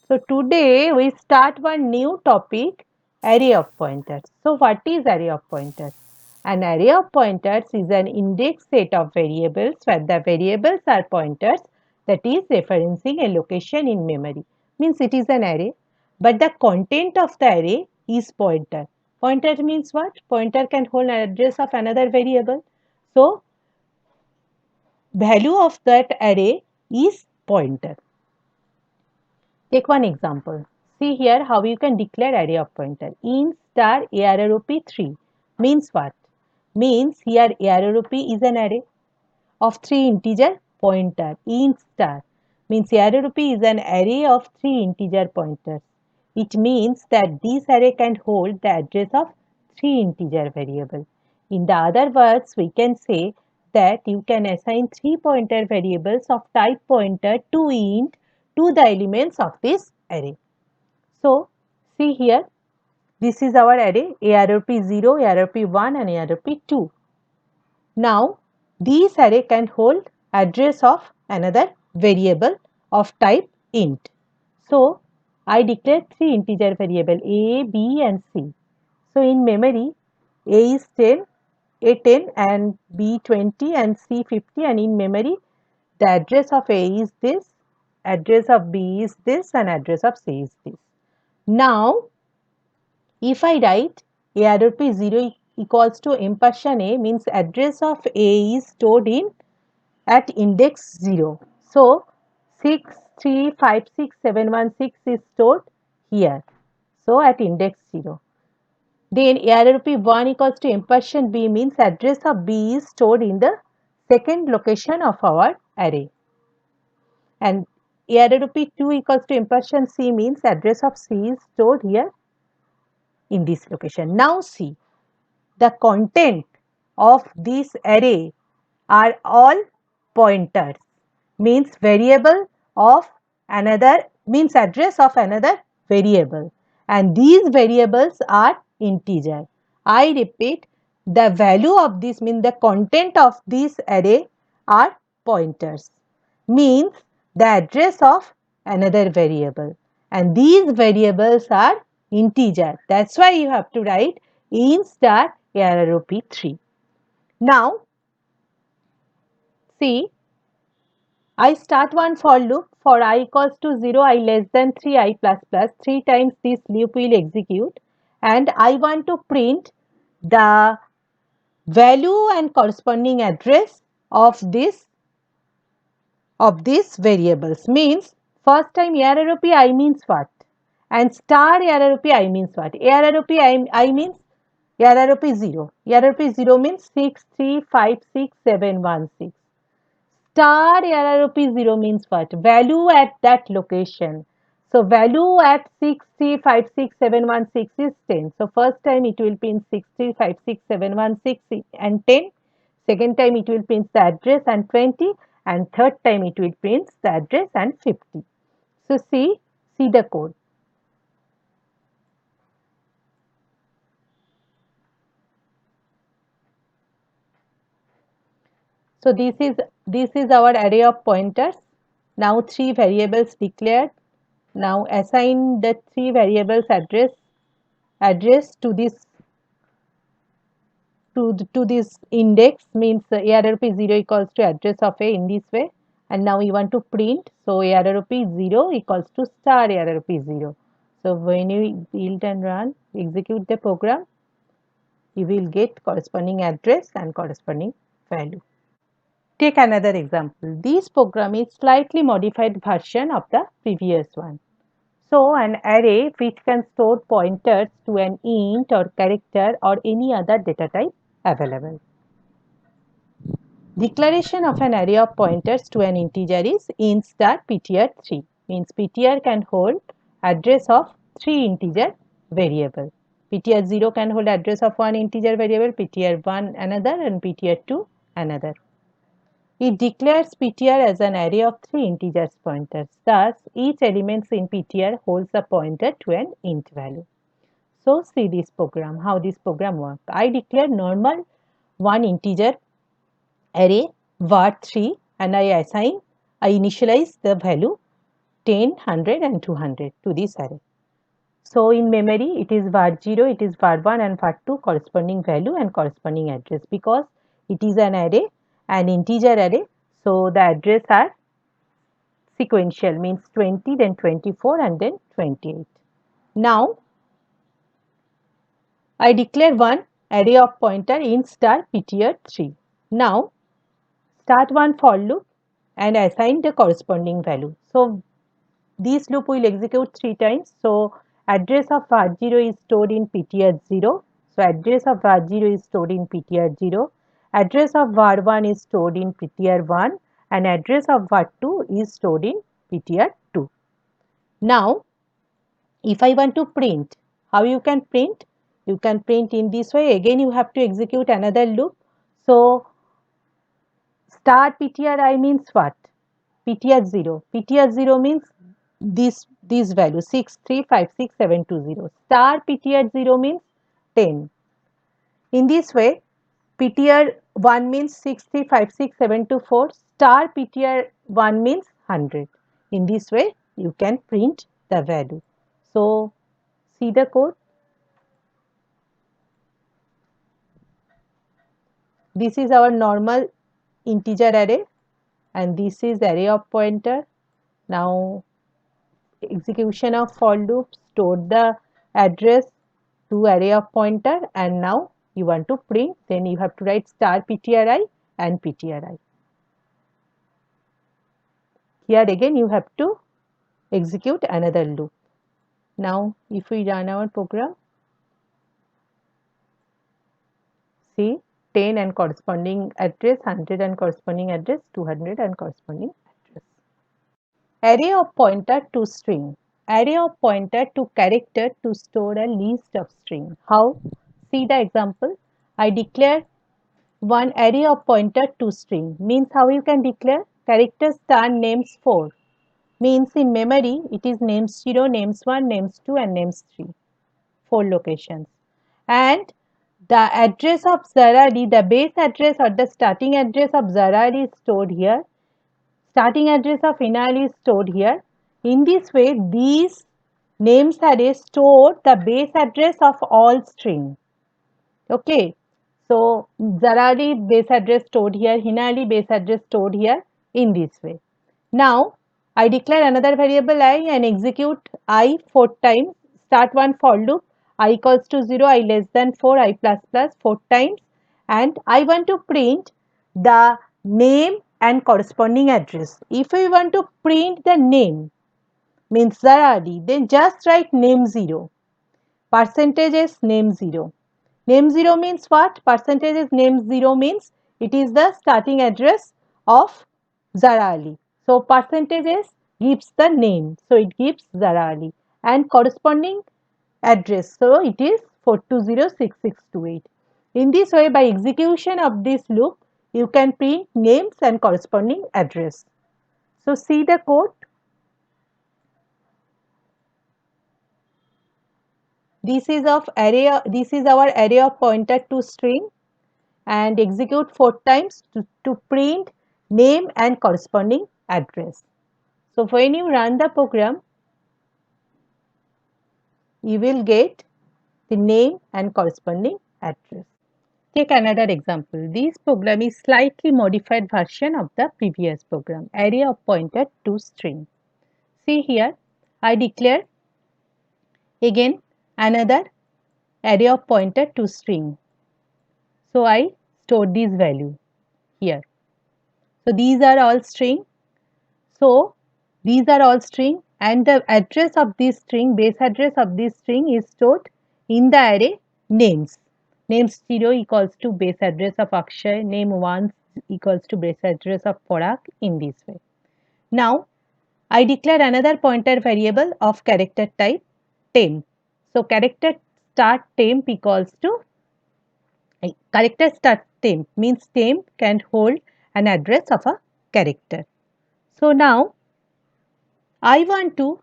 So today we start one new topic, array of pointers. So what is array of pointers? An array of pointers is an index set of variables where the variables are pointers, that is referencing a location in memory. Means it is an array, but the content of the array is pointer. Pointer means what? Pointer can hold an address of another variable. So value of that array is pointer. Take one example. See here how you can declare array of pointer. Int star AROP3 means what? Means here AROP is an array of 3 integer pointer. Int star means AROP is an array of 3 integer pointers. It means that this array can hold the address of 3 integer variable. In the other words, we can say that you can assign 3 pointer variables of type pointer to int to the elements of this array. So, see here, this is our array AROP0, AROP1 and AROP2. Now, this array can hold address of another variable of type int. So, I declare 3 integer variable A, B and C. So, in memory, A is 10, A 10 and B 20 and C 50, and in memory, the address of A is this, address of B is this and address of C is this. Now, if I write ARP0 equals to ampersand A means address of A is stored in at index 0. So, 6356716 is stored here. So, at index 0. Then ARP1 equals to ampersand B means address of B is stored in the second location of our array. And ARP2 equals to ampersand C means address of C is stored here in this location. Now see, the content of this array are all pointers, means variable of another, means address of another variable, and these variables are integer. I repeat, the value of this, means the content of this array are pointers, means the address of another variable, and these variables are integer. That's why you have to write int star AROP3. Now, see, I start one for loop for I equals to 0, I less than 3, I plus plus. 3 times this loop will execute, and I want to print the value and corresponding address of these variables. Means first time AROP I means what? And star AROP I means what? AROP I means AROP 0. AROP 0 means 6356716. Star AROP0 means what? Value at that location. So value at 6356716 is 10. So first time it will print 6356716 and 10. Second time it will print the address and 20. And third time it will print the address and 50. So see the code. So this is our array of pointers. Now 3 variables declared. Now assign the 3 variables address to this index, means ARP0 equals to address of A in this way, and now we want to print. So ARP0 equals to star ARP0. So when you build and run, execute the program, you will get corresponding address and corresponding value. Take another example. This program is slightly modified version of the previous one. So an array which can store pointers to an int or character or any other data type available. Declaration of an array of pointers to an integer is int star ptr3, means ptr can hold address of 3 integer variable. ptr0 can hold address of 1 integer variable, ptr1 another and ptr2 another. It declares ptr as an array of 3 integers pointers. Thus, each element in ptr holds a pointer to an int value. So, see this program, how this program works. I declare normal 1 integer array var3 and I initialize the value 10, 100 and 200 to this array. So in memory, it is var0, it is var1 and var2 corresponding value and corresponding address, because it is an array, an integer array. So the address are sequential, means 20, then 24 and then 28. Now I declare one array of pointer in star ptr3. Now start one for loop and assign the corresponding value. So this loop will execute 3 times. So address of var0 is stored in ptr0. So address of var0 is stored in ptr0. Address of var1 is stored in ptr1 and address of var2 is stored in ptr2. Now if I want to print, how you can print? You can print in this way. Again you have to execute another loop. So star ptri means what? ptr0. ptr0 means this value 6356720. Star ptr0 means 10. In this way, ptr1 means 6356724. Star ptr1 means 100. In this way, you can print the value. So see the code. This is our normal integer array and this is array of pointer. Now execution of for loop stored the address to array of pointer, and now you want to print, then you have to write star ptri and ptri. Here again you have to execute another loop. Now if we run our program, see 10 and corresponding address, 100 and corresponding address, 200 and corresponding address. Array of pointer to string. Array of pointer to character to store a list of string. How? See the example. I declare one array of pointer to string. Means how you can declare? Character star names 4. Means in memory it is names 0, names 1, names 2 and names 3. 4 locations. And the address of Zarari, the base address or the starting address of Zarari is stored here. Starting address of Inal is stored here. In this way, these names array store the base address of all string. Okay. So Zarari base address stored here, Hinali base address stored here in this way. Now I declare another variable I and execute I 4 times. Start one for loop. I equals to 0, I less than 4, I plus plus 4 times, and I want to print the name and corresponding address. If we want to print the name, means Zaradi, then just write name 0. Percentage is name 0. Name 0 means what? Percentage is name 0 means it is the starting address of Zara Ali. So percentage is gives the name. So it gives Zara Ali and corresponding address. So it is 4206628. In this way, by execution of this loop, you can print names and corresponding address. So see the code. This is our array of pointer to string and execute 4 times to print name and corresponding address. So when you run the program, you will get the name and corresponding address. Take another example. This program is slightly modified version of the previous program, array of pointer to string. See here, I declare again another array of pointer to string. So I store this value here. So these are all string. So these are all string and the address of this string, base address of this string is stored in the array names. Names 0 equals to base address of Akshay, name 1 equals to base address of Parag in this way. Now I declare another pointer variable of character type temp. So character start temp equals to character start temp means temp can hold an address of a character. So now I want to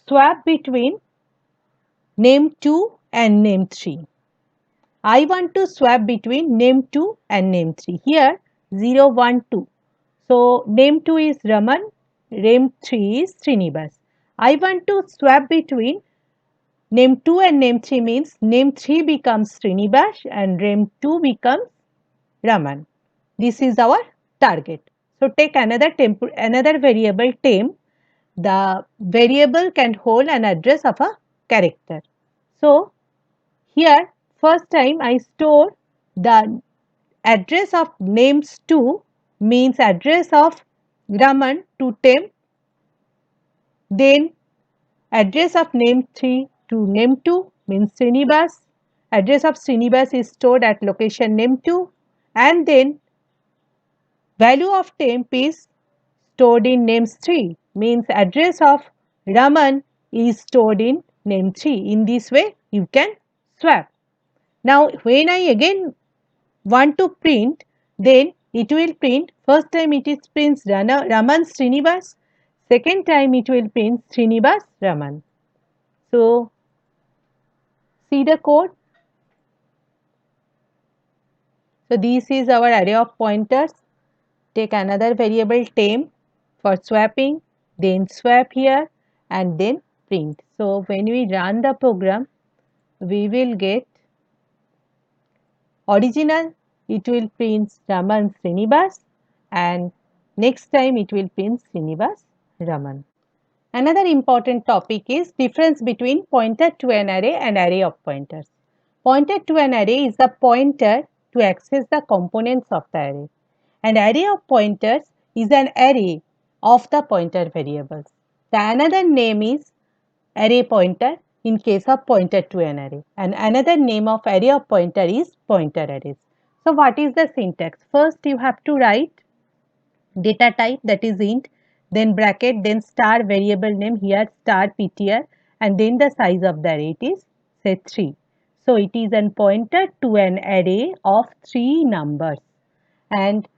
swap between name 2 and name 3. I want to swap between name 2 and name 3. Here 0, 1, 2. So name 2 is Raman, name 3 is Srinivas. I want to swap between name 2 and name 3 means name 3 becomes Srinivas and name 2 becomes Raman. This is our target. So take another variable temp. The variable can hold an address of a character. So here first time I store the address of names 2 means address of Raman to temp, then address of name 3 to name 2 means Srinivas. Address of Srinivas is stored at location name 2 and then value of temp is stored in names 3 means address of Raman is stored in name 3. In this way you can swap. Now when I again want to print, then it will print first time it is prints Raman Srinivas, second time it will print Srinivas Raman. So see the code. So this is our array of pointers. Take another variable temp for swapping, then swap here and then print. So when we run the program, we will get original, it will print Raman Srinivas and next time it will print Srinivas Raman. Another important topic is difference between pointer to an array and array of pointers. Pointer to an array is the pointer to access the components of the array. An array of pointers is an array of the pointer variables. The another name is array pointer in case of pointer to an array and another name of array of pointer is pointer arrays. So what is the syntax? First you have to write data type that is int, then bracket, then star variable name here star ptr and then the size of the array it is say 3. So it is an pointer to an array of 3 numbers and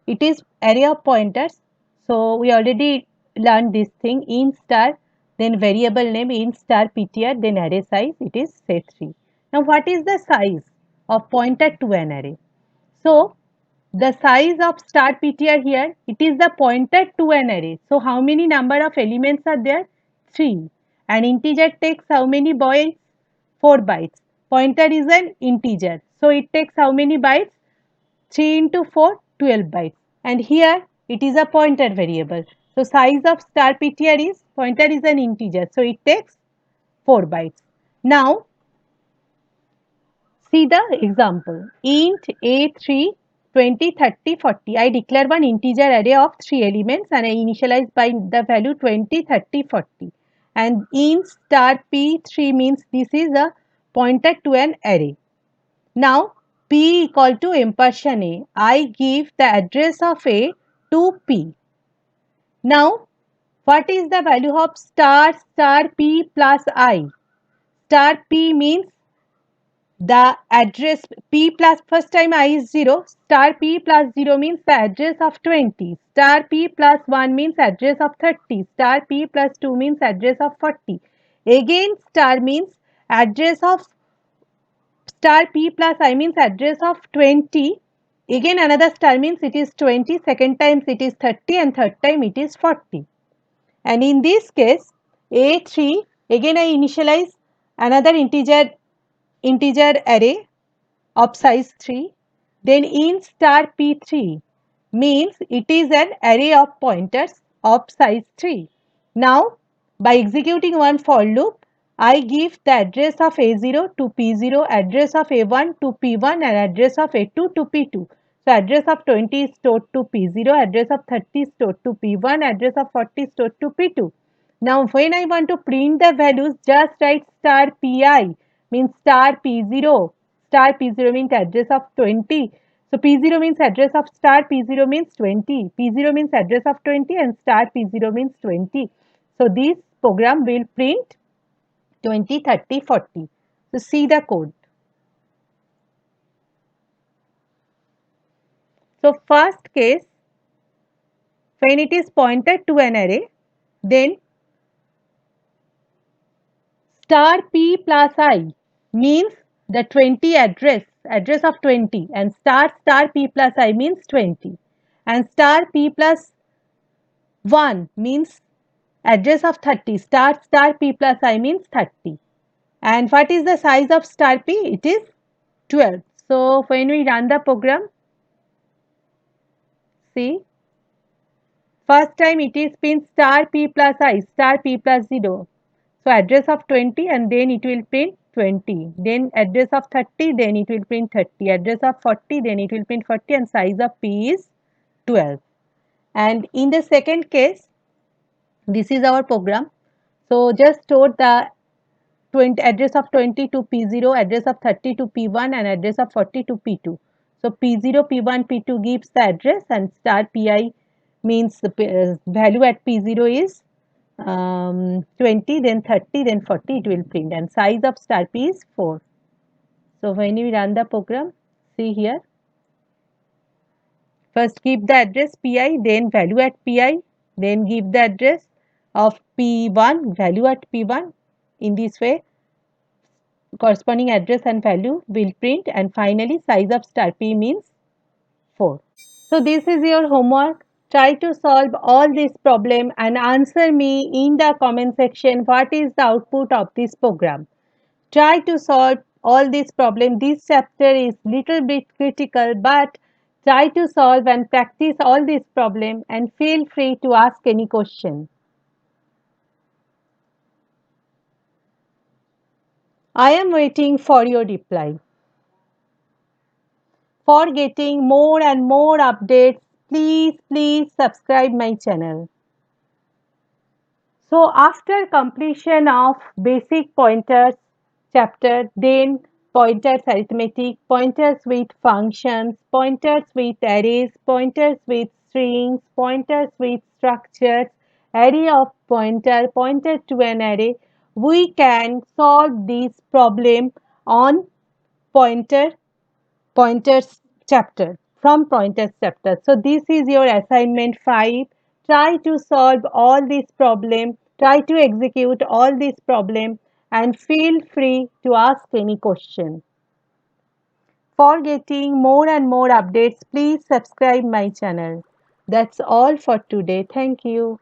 it is array of pointers. So we already learned this thing int star then variable name int star ptr then array size it is say 3. Now what is the size of pointer to an array? So the size of star ptr here, it is the pointer to an array. So how many number of elements are there? 3. An integer takes how many bytes? 4 bytes. Pointer is an integer. So it takes how many bytes? 3 into 4, 12 bytes. And here it is a pointer variable. So size of star ptr is, pointer is an integer. So it takes 4 bytes. Now see the example. Int A3 20, 30, 40. I declare one integer array of 3 elements and I initialize by the value 20, 30, 40. And int star P3 means this is a pointer to an array. Now P equal to ampersand A. I give the address of A to P. Now what is the value of star P plus I? Star P means the address P plus first time I is 0, star P plus 0 means the address of 20, star P plus 1 means address of 30, star P plus 2 means address of 40. Again star means address of star P plus I means address of 20. Again another star means it is 20, second times it is 30 and third time it is 40. And in this case A3 again I initialize another integer array of size 3, then int star p3 means it is an array of pointers of size 3. Now by executing one for loop, I give the address of A0 to P0, address of A1 to P1 and address of A2 to P2. So address of 20 is stored to P0, address of 30 is stored to P1, address of 40 is stored to P2. Now when I want to print the values, just write star Pi means star P0. Star P0 means address of 20. So P0 means address of star P0 means 20. P0 means address of 20 and star P0 means 20. So this program will print 20, 30, 40. So see the code. So first case, when it is pointed to an array, then star P plus I means the 20 address of 20 and star P plus I means 20 and star P plus 1 means Address of 30, star star p plus I means 30. And what is the size of star p? It is 12. So when we run the program, see, first time it is print star p plus I, star p plus 0. So address of 20 and then it will print 20. Then address of 30, then it will print 30. Address of 40, then it will print 40 and size of p is 12. And in the second case, this is our program. So just store the 20, address of 20 to P0, address of 30 to P1 and address of 40 to P2. So P0, P1, P2 gives the address and star Pi means the value at P0 is 20, then 30, then 40 it will print and size of star P is 4. So when we run the program, see here, first give the address Pi, then value at Pi, then give the address of P1, value at P1. In this way, corresponding address and value will print and finally size of star p means 4. So this is your homework. Try to solve all this problem and answer me in the comment section what is the output of this program. Try to solve all this problem. This chapter is little bit critical but try to solve and practice all this problem and feel free to ask any question. I am waiting for your reply. For getting more and more updates, please subscribe my channel. So after completion of basic pointers chapter, then pointers arithmetic, pointers with functions, pointers with arrays, pointers with strings, pointers with structures, array of pointer, pointer to an array, we can solve this problem on pointer pointers chapter from pointers chapter. So this is your assignment 5. Try to solve all these problem, try to execute all these problem and feel free to ask any question. For getting more and more updates, please subscribe my channel. That's all for today. Thank you.